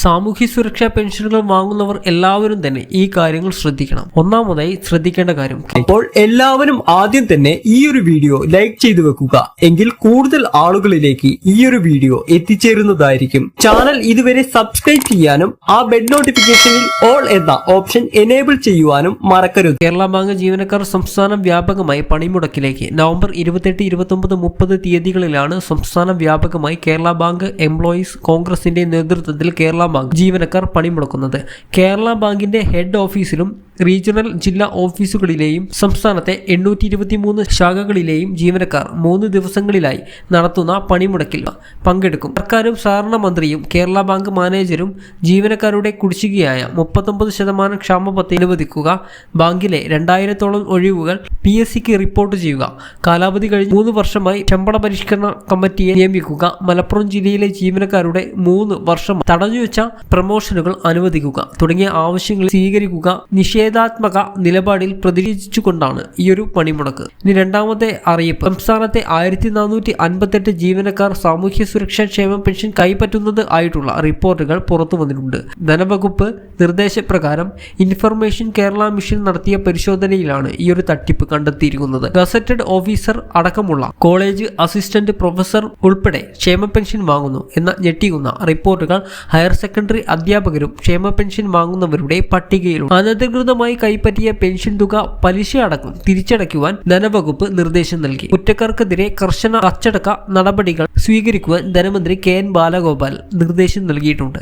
സാമൂഹ്യ സുരക്ഷാ പെൻഷനുകൾ വാങ്ങുന്നവർ എല്ലാവരും തന്നെ ഈ കാര്യങ്ങൾ ശ്രദ്ധിക്കണം. ഒന്നാമതായി ശ്രദ്ധിക്കേണ്ട കാര്യം, അപ്പോൾ എല്ലാവരും ആദ്യം തന്നെ ഈ ഒരു വീഡിയോ ലൈക്ക് ചെയ്തു വെക്കുക. എങ്കിൽ കൂടുതൽ ആളുകളിലേക്ക് ഈ ഒരു വീഡിയോ എത്തിച്ചേരുന്നതായിരിക്കും. ചാനൽ ഇതുവരെ സബ്സ്ക്രൈബ് ചെയ്യാനും ആ ബെൽ നോട്ടിഫിക്കേഷനിൽ ഓൾ എന്ന ഓപ്ഷൻ എനേബിൾ ചെയ്യുവാനും മറക്കരുത്. കേരള ബാങ്ക് ജീവനക്കാർ സംസ്ഥാന വ്യാപകമായി പണിമുടക്കിലേക്ക്. നവംബർ 28, 29, 30 തീയതികളിലാണ് സംസ്ഥാന വ്യാപകമായി കേരള ബാങ്ക് എംപ്ലോയീസ് കോൺഗ്രസിന്റെ നേതൃത്വത്തിൽ കേരള ബാങ്ക് ജീവനക്കാർ പണിമുടക്കുന്നത്. കേരള ബാങ്കിന്റെ ഹെഡ് ഓഫീസിലും റീജിയണൽ ജില്ലാ ഓഫീസുകളിലെയും സംസ്ഥാനത്തെ 823 ശാഖകളിലെയും ജീവനക്കാർ 3 ദിവസങ്ങളിലായി നടത്തുന്ന പണിമുടക്കിൽ പങ്കെടുക്കും. സർക്കാരും സഹകരണ മന്ത്രിയും കേരള ബാങ്ക് മാനേജരും ജീവനക്കാരുടെ കുടിശ്ശികയായ 39% ക്ഷാമബത്ത അനുവദിക്കുക. ബാങ്കിലെ 2000-ഓളം ഒഴിവുകൾ PSCക്ക് റിപ്പോർട്ട് ചെയ്യുക. കാലാവധി കഴിഞ്ഞ് 3 വർഷമായി ശമ്പള പരിഷ്കരണ കമ്മിറ്റിയെ നിയമിക്കുക. മലപ്പുറം ജില്ലയിലെ ജീവനക്കാരുടെ 3 വർഷം തടഞ്ഞുവെച്ച പ്രമോഷനുകൾ അനുവദിക്കുക തുടങ്ങിയ ആവശ്യങ്ങൾ സ്വീകരിക്കുക. നിഷേധാത്മക നിലപാടിൽ പ്രതിഷേധിച്ചുകൊണ്ടാണ് ഈയൊരു പണിമുടക്ക്. ഇനി രണ്ടാമത്തെ അറിയിപ്പ്, സംസ്ഥാനത്തെ 1458 ജീവനക്കാർ സാമൂഹ്യ സുരക്ഷാ ക്ഷേമ പെൻഷൻ കൈപ്പറ്റുന്നത് ആയിട്ടുള്ള റിപ്പോർട്ടുകൾ പുറത്തു വന്നിട്ടുണ്ട്. ധനവകുപ്പ് നിർദ്ദേശപ്രകാരം ഇൻഫർമേഷൻ കേരള മിഷൻ നടത്തിയ പരിശോധനയിലാണ് ഈ ഒരു തട്ടിപ്പ് കണ്ടെത്തിയിരിക്കുന്നത്. ഗസറ്റഡ് ഓഫീസർ അടക്കമുള്ള കോളേജ് അസിസ്റ്റന്റ് പ്രൊഫസർ ഉൾപ്പെടെ ക്ഷേമ പെൻഷൻ വാങ്ങുന്നു എന്ന ഞെട്ടിക്കുന്ന റിപ്പോർട്ടുകൾ ഹയർ സെക്കൻഡറി അധ്യാപകരും ക്ഷേമ പെൻഷൻ വാങ്ങുന്നവരുടെ പട്ടികയിലുണ്ട്. അനധികൃതമായി കൈപ്പറ്റിയ പെൻഷൻ തുക പലിശ അടക്കം തിരിച്ചടയ്ക്കുവാൻ ധനവകുപ്പ് നിർദ്ദേശം നൽകി. കുറ്റക്കാർക്കെതിരെ കർശന അച്ചടക്ക നടപടികൾ സ്വീകരിക്കുവാൻ ധനമന്ത്രി KN ബാലഗോപാൽ നിർദ്ദേശം നൽകിയിട്ടുണ്ട്.